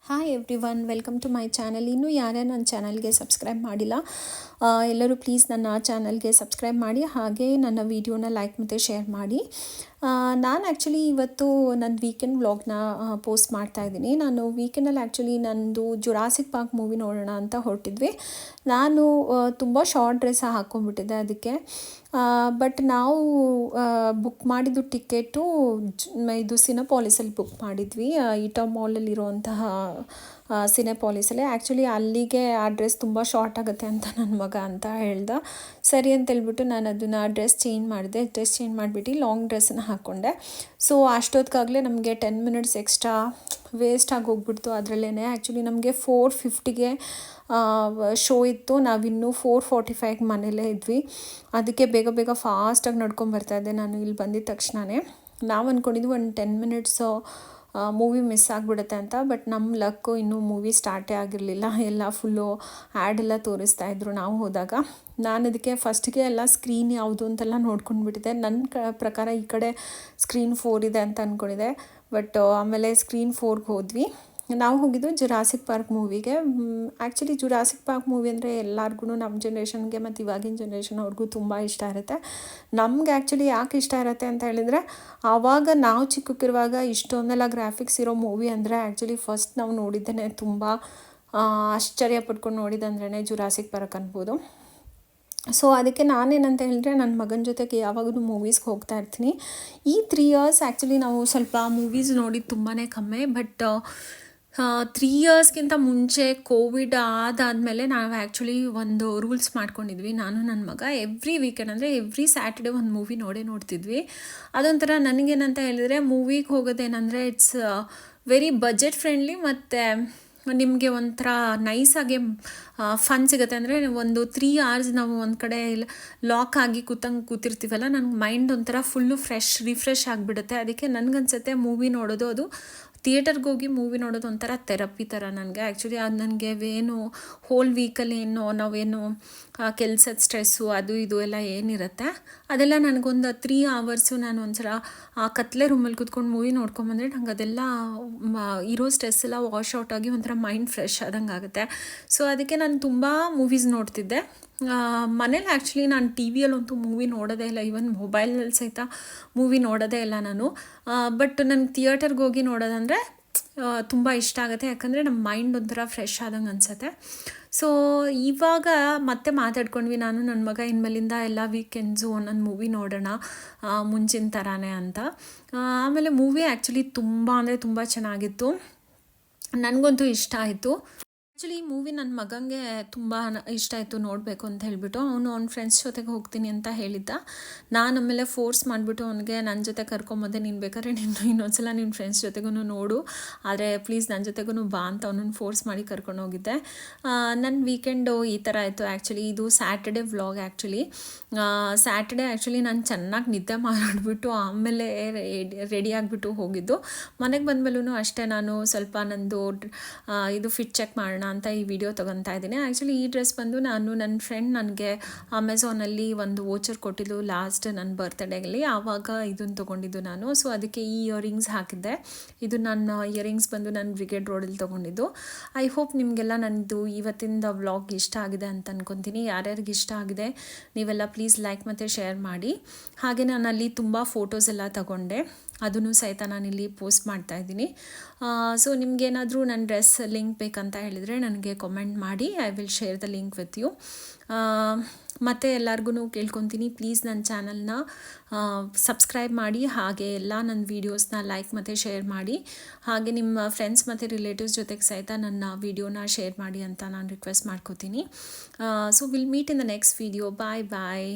Hi everyone, welcome to my channel. ಇನ್ನೂ ಯಾರ್ಯಾರು ನನ್ನ ಚಾನಲ್ಗೆ ಸಬ್ಸ್ಕ್ರೈಬ್ ಮಾಡಿಲ್ಲ ಎಲ್ಲರೂ ಪ್ಲೀಸ್ ನನ್ನ ಚಾನಲ್ಗೆ ಸಬ್ಸ್ಕ್ರೈಬ್ ಮಾಡಿ, ಹಾಗೆ ನನ್ನ ವೀಡಿಯೋನ ಲೈಕ್ ಮತ್ತು ಶೇರ್ ಮಾಡಿ. ನಾನು ಆ್ಯಕ್ಚುಲಿ ಇವತ್ತು ನನ್ನ ವೀಕೆಂಡ್ ವ್ಲಾಗ್ನ ಪೋಸ್ಟ್ ಮಾಡ್ತಾಯಿದ್ದೀನಿ. ನಾನು ವೀಕೆಂಡಲ್ಲಿ ಆ್ಯಕ್ಚುಲಿ ನಂದು ಜುರಾಸಿಕ್ ಪಾರ್ಕ್ ಮೂವಿ ನೋಡೋಣ ಅಂತ ಹೊರಟಿದ್ವಿ. ನಾನು ತುಂಬ ಶಾರ್ಟ್ ಡ್ರೆಸ್ ಹಾಕ್ಕೊಂಡ್ಬಿಟ್ಟಿದ್ದೆ ಅದಕ್ಕೆ. ಬಟ್ ನಾವು ಬುಕ್ ಮಾಡಿದ್ದು ಟಿಕೆಟು ಇದು ಸಿನೆಪಾಲಿಸಲ್ಲಿ ಬುಕ್ ಮಾಡಿದ್ವಿ, ಇಟಾ ಮಾಲಲ್ಲಿರುವಂತಹ ಸಿನೆಪಾಲಿಸಲ್ಲೇ. ಆ್ಯಕ್ಚುಲಿ ಅಲ್ಲಿಗೆ ಆ ಡ್ರೆಸ್ ತುಂಬ ಶಾರ್ಟ್ ಆಗುತ್ತೆ ಅಂತ ನನ್ನ ಮಗ ಅಂತ ಹೇಳ್ದೆ. ಸರಿ ಅಂತೇಳ್ಬಿಟ್ಟು ನಾನು ಅದನ್ನು ಡ್ರೆಸ್ ಚೇಂಜ್ ಮಾಡಿಬಿಟ್ಟು ಲಾಂಗ್ ಡ್ರೆಸ್ಸನ್ನು ಹಾಕ್ಕೊಂಡೆ. ಸೊ ಅಷ್ಟೊತ್ತಿಗಾಗಲೇ ನಮಗೆ 10 ಮಿನಿಟ್ಸ್ ಎಕ್ಸ್ಟ್ರಾ ವೇಸ್ಟಾಗಿ ಹೋಗ್ಬಿಡ್ತು ಅದರಲ್ಲೇ. ಆ್ಯಕ್ಚುಲಿ ನಮಗೆ 4:50ಗೆ ಶೋ ಇತ್ತು. ನಾವಿನ್ನೂ 4:45ಗೆ ಮನೇಲೇ ಇದ್ವಿ. ಅದಕ್ಕೆ ಬೇಗ ಫಾಸ್ಟಾಗಿ ನಡ್ಕೊಂಬರ್ತಾಯಿದ್ದೆ ನಾನು ಇಲ್ಲಿ ಬಂದಿದ್ದ ತಕ್ಷಣವೇ. ನಾವು ಅಂದ್ಕೊಂಡಿದ್ವಿ ಒಂದು 10 ಮಿನಿಟ್ಸು ಮೂವಿ ಮಿಸ್ ಆಗಿಬಿಡುತ್ತೆ ಅಂತ. ಬಟ್ ನಮ್ಮ ಲಕ್ಕು ಇನ್ನೂ ಮೂವಿ ಸ್ಟಾರ್ಟೇ ಆಗಿರಲಿಲ್ಲ. ಎಲ್ಲ ಫುಲ್ಲು ಆ್ಯಡೆಲ್ಲ ತೋರಿಸ್ತಾಯಿದ್ರು ನಾವು ಹೋದಾಗ. ನಾನು ಅದಕ್ಕೆ ಫಸ್ಟಿಗೆ ಎಲ್ಲ ಸ್ಕ್ರೀನ್ ಯಾವುದು ಅಂತೆಲ್ಲ ನೋಡ್ಕೊಂಡ್ಬಿಟ್ಟಿದ್ದೆ. ನನ್ನ ಪ್ರಕಾರ ಈ ಕಡೆ ಸ್ಕ್ರೀನ್ 4 ಇದೆ ಅಂತ ಅಂದ್ಕೊಂಡಿದ್ದೆ. ಬಟ್ ಆಮೇಲೆ ಸ್ಕ್ರೀನ್ 4ಗೆ ಹೋದ್ವಿ. ನಾವು ಹೋಗಿದ್ದು ಜುರಾಸಿಕ್ ಪಾರ್ಕ್ ಮೂವಿಗೆ. ಆ್ಯಕ್ಚುಲಿ ಜುರಾಸಿಕ್ ಪಾರ್ಕ್ ಮೂವಿ ಅಂದರೆ ಎಲ್ಲರಿಗೂ, ನಮ್ಮ ಜನ್ರೇಷನ್ಗೆ ಮತ್ತು ಇವಾಗಿನ ಜನ್ರೇಷನ್ ಅವ್ರಿಗೂ ತುಂಬ ಇಷ್ಟ ಇರುತ್ತೆ. ನಮ್ಗೆ ಆ್ಯಕ್ಚುಲಿ ಯಾಕೆ ಇಷ್ಟ ಇರುತ್ತೆ ಅಂತ ಹೇಳಿದರೆ, ಆವಾಗ ನಾವು ಚಿಕ್ಕಕ್ಕಿರುವಾಗ ಇಷ್ಟೊಂದೆಲ್ಲ ಗ್ರಾಫಿಕ್ಸ್ ಇರೋ ಮೂವಿ ಅಂದರೆ ಆ್ಯಕ್ಚುಲಿ ಫಸ್ಟ್ ನಾವು ನೋಡಿದ್ದೇನೆ, ತುಂಬ ಆಶ್ಚರ್ಯ ಪಟ್ಕೊಂಡು ನೋಡಿದಂದ್ರೇ ಜುರಾಸಿಕ್ ಪಾರ್ಕ್ ಅನ್ಬೋದು. ಸೊ ಅದಕ್ಕೆ ನಾನೇನಂತ ಹೇಳಿದ್ರೆ, ನನ್ನ ಮಗನ ಜೊತೆಗೆ ಯಾವಾಗಲೂ ಮೂವೀಸ್ಗೆ ಹೋಗ್ತಾ ಇರ್ತೀನಿ. ಈ 3 ಇಯರ್ಸ್ ಆ್ಯಕ್ಚುಲಿ ನಾವು ಸ್ವಲ್ಪ ಮೂವೀಸ್ ನೋಡಿದ್ದು ತುಂಬಾ ಕಮ್ಮಿ. ಬಟ್ 3 ಇಯರ್ಸ್ಗಿಂತ ಮುಂಚೆ ಕೋವಿಡ್ ಆದಾದಮೇಲೆ ನಾವು ಆ್ಯಕ್ಚುಲಿ ಒಂದು ರೂಲ್ಸ್ ಮಾಡ್ಕೊಂಡಿದ್ವಿ, ನಾನು ನನ್ನ ಮಗ. ಎವ್ರಿ ವೀಕೆಂಡ್ ಅಂದರೆ ಎವ್ರಿ ಸ್ಯಾಟರ್ಡೆ ಒಂದು ಮೂವಿ ನೋಡ್ತಿದ್ವಿ. ಅದೊಂಥರ ನನಗೇನಂತ ಹೇಳಿದರೆ, ಮೂವಿಗೆ ಹೋಗೋದೇನೆಂದರೆ ಇಟ್ಸ್ ವೆರಿ ಬಜೆಟ್ ಫ್ರೆಂಡ್ಲಿ, ಮತ್ತು ನಿಮಗೆ ಒಂಥರ ನೈಸಾಗೆ ಫನ್ ಸಿಗುತ್ತೆ. ಅಂದರೆ ಒಂದು 3 ಅವರ್ಸ್ ನಾವು ಒಂದು ಕಡೆ ಲಾಕ್ ಆಗಿ ಕೂತಿರ್ತೀವಲ್ಲ, ನನಗೆ ಮೈಂಡ್ ಒಂಥರ ಫುಲ್ಲು ರಿಫ್ರೆಶ್ ಆಗಿಬಿಡುತ್ತೆ. ಅದಕ್ಕೆ ನನಗನ್ಸುತ್ತೆ ಮೂವಿ ನೋಡೋದು, ಅದು ಥಿಯೇಟರ್ಗೆ ಹೋಗಿ ಮೂವಿ ನೋಡೋದು ಒಂಥರ ಥೆರಪಿ ಥರ ನನಗೆ. ಆ್ಯಕ್ಚುಲಿ ಅದು ನನಗೆ ಏನು ಹೋಲ್ ವೀಕಲ್ಲಿ ನಾವೇನು ಕೆಲಸದ ಸ್ಟ್ರೆಸ್ಸು ಅದು ಇದು ಎಲ್ಲ ಏನಿರುತ್ತೆ, ಅದೆಲ್ಲ ನನಗೊಂದು 3 ಅವರ್ಸು ನಾನು ಒಂದ್ಸಲ ಕತ್ಲೆ ರೂಮಲ್ಲಿ ಕೂತ್ಕೊಂಡು ಮೂವಿ ನೋಡ್ಕೊಂಬಂದರೆ ನಂಗೆ ಅದೆಲ್ಲ ಇರೋ ಸ್ಟ್ರೆಸ್ ಎಲ್ಲ ವಾಶ್ ಔಟ್ ಆಗಿ ಒಂಥರ ಮೈಂಡ್ ಫ್ರೆಶ್ ಆದಂಗೆ ಆಗುತ್ತೆ. ಸೊ ಅದಕ್ಕೆ ನಾನು ತುಂಬ ಮೂವೀಸ್ ನೋಡ್ತಿದ್ದೆ. ಮನೇಲಿ ಆ್ಯಕ್ಚುಲಿ ನಾನು ಟಿ ವಿಯಲ್ಲಂತೂ ಮೂವಿ ನೋಡೋದೇ ಇಲ್ಲ, ಈವನ್ ಮೊಬೈಲ್ನಲ್ಲಿ ಸಹಿತ ಮೂವಿ ನೋಡೋದೇ ಇಲ್ಲ ನಾನು. ಬಟ್ ನನಗೆ ಥಿಯೇಟರ್ಗೆ ಹೋಗಿ ನೋಡೋದಂದರೆ ತುಂಬ ಇಷ್ಟ ಆಗುತ್ತೆ. ಯಾಕಂದರೆ ನಮ್ಮ ಮೈಂಡ್ ಒಂಥರ ಫ್ರೆಶ್ ಆದಂಗೆ ಅನಿಸುತ್ತೆ. ಸೊ ಇವಾಗ ಮತ್ತೆ ಮಾತಾಡ್ಕೊಂಡ್ವಿ ನಾನು ನನ್ನ ಮಗ, ಇನ್ಮೇಲಿಂದ ಎಲ್ಲ ವೀಕೆಂಡ್ಸು ಒಂದೊಂದು ಮೂವಿ ನೋಡೋಣ ಮುಂಚಿನ ಥರಾನೇ ಅಂತ. ಆಮೇಲೆ ಮೂವಿ ಆ್ಯಕ್ಚುಲಿ ತುಂಬ ಅಂದರೆ ತುಂಬ ಚೆನ್ನಾಗಿತ್ತು, ನನಗಂತೂ ಇಷ್ಟ ಆಯಿತು. ಆ್ಯಕ್ಚುಲಿ ಈ ಮೂವಿ ನನ್ನ ಮಗನಿಗೆ ತುಂಬ ಇಷ್ಟ ಆಯಿತು ನೋಡಬೇಕು ಅಂತ ಹೇಳಿಬಿಟ್ಟು. ಅವನು ಅವ್ನ ಫ್ರೆಂಡ್ಸ್ ಜೊತೆಗೆ ಹೋಗ್ತೀನಿ ಅಂತ ಹೇಳಿದ್ದ. ನಾನು ಆಮೇಲೆ ಫೋರ್ಸ್ ಮಾಡಿಬಿಟ್ಟು ಅವನಿಗೆ ನನ್ನ ಜೊತೆ ಕರ್ಕೊಂಬಂದೆ, ನೀನು ಬೇಕಾದ್ರೆ ಇನ್ನೊಂದ್ಸಲ ನಿನ್ನ ಫ್ರೆಂಡ್ಸ್ ಜೊತೆಗೂ ನೋಡು, ಆದರೆ ಪ್ಲೀಸ್ ನನ್ನ ಜೊತೆಗೂ ಬಾ ಅಂತ ಅವನನ್ನು ಫೋರ್ಸ್ ಮಾಡಿ ಕರ್ಕೊಂಡೋಗಿದ್ದೆ. ನನ್ನ ವೀಕೆಂಡು ಈ ಥರ ಆಯಿತು. ಆ್ಯಕ್ಚುಲಿ ಇದು ಸ್ಯಾಟರ್ಡೆ ವ್ಲಾಗ್. ಸ್ಯಾಟರ್ಡೆ ಆ್ಯಕ್ಚುಲಿ ನಾನು ಚೆನ್ನಾಗಿ ನಿದ್ದೆ ಮಾಡಿಬಿಟ್ಟು ಆಮೇಲೆ ರೆಡಿ ಆಗಿಬಿಟ್ಟು ಹೋಗಿದ್ದು. ಮನೆಗೆ ಬಂದಮೇಲೂ ಅಷ್ಟೇ, ನಾನು ಸ್ವಲ್ಪ ನಂದು ಇದು ಫಿಟ್ ಚೆಕ್ ಮಾಡೋಣ ಅಂತ ಈ ವಿಡಿಯೋ ತೊಗೊತಾ ಇದ್ದೀನಿ. ಆ್ಯಕ್ಚುಲಿ ಈ ಡ್ರೆಸ್ ಬಂದು ನನ್ನ ಫ್ರೆಂಡ್ ನನಗೆ ಅಮೆಝಾನಲ್ಲಿ ಒಂದು ವೋಚರ್ ಕೊಟ್ಟಿದ್ದು ಲಾಸ್ಟ್ ನನ್ನ ಬರ್ತ್ಡೇಗಲ್ಲಿ, ಆವಾಗ ಇದನ್ನು ತೊಗೊಂಡಿದ್ದು ನಾನು. ಸೊ ಅದಕ್ಕೆ ಈ ಇಯರಿಂಗ್ಸ್ ಹಾಕಿದ್ದೆ. ಇದು ನನ್ನ ಇಯರಿಂಗ್ಸ್ ಬಂದು ನಾನು ಬ್ರಿಗೇಡ್ ರೋಡಲ್ಲಿ ತೊಗೊಂಡಿದ್ದು. ಐ ಹೋಪ್ ನಿಮಗೆಲ್ಲ ನನ್ನದು ಇವತ್ತಿಂದ ವ್ಲಾಗ್ ಇಷ್ಟ ಆಗಿದೆ ಅಂತ ಅಂದ್ಕೊತೀನಿ. ಯಾರ್ಯಾರಿಗೆ ಇಷ್ಟ ಆಗಿದೆ ನೀವೆಲ್ಲ ಪ್ಲೀಸ್ ಲೈಕ್ ಮತ್ತು ಶೇರ್ ಮಾಡಿ. ಹಾಗೆ ನಾನು ಅಲ್ಲಿ ತುಂಬ ಫೋಟೋಸ್ ಎಲ್ಲ ತಗೊಂಡೆ, ಅದನ್ನು ಸಹಿತ ನಾನಿಲ್ಲಿ ಪೋಸ್ಟ್ ಮಾಡ್ತಾಯಿದ್ದೀನಿ. ಸೊ ನಿಮಗೇನಾದರೂ ನನ್ನ ಡ್ರೆಸ್ ಲಿಂಕ್ ಬೇಕಂತ ಹೇಳಿದರೆ ನನಗೆ ಕಾಮೆಂಟ್ ಮಾಡಿ, I will share the link with you. ಮತ್ತು ಎಲ್ಲರಿಗೂ ಕೇಳ್ಕೊತೀನಿ, ಪ್ಲೀಸ್ ನನ್ನ ಚಾನಲ್ನ ಸಬ್ಸ್ಕ್ರೈಬ್ ಮಾಡಿ, ಹಾಗೆ ಎಲ್ಲ ನನ್ನ ವೀಡಿಯೋಸ್ನ ಲೈಕ್ ಮತ್ತು ಶೇರ್ ಮಾಡಿ. ಹಾಗೆ ನಿಮ್ಮ ಫ್ರೆಂಡ್ಸ್ ಮತ್ತು ರಿಲೇಟಿವ್ಸ್ ಜೊತೆಗೆ ಸಹಿತ ನನ್ನ ವೀಡಿಯೋನ ಶೇರ್ ಮಾಡಿ ಅಂತ ನಾನು ರಿಕ್ವೆಸ್ಟ್ ಮಾಡ್ಕೋತೀನಿ. So will meet in the next video. Bye.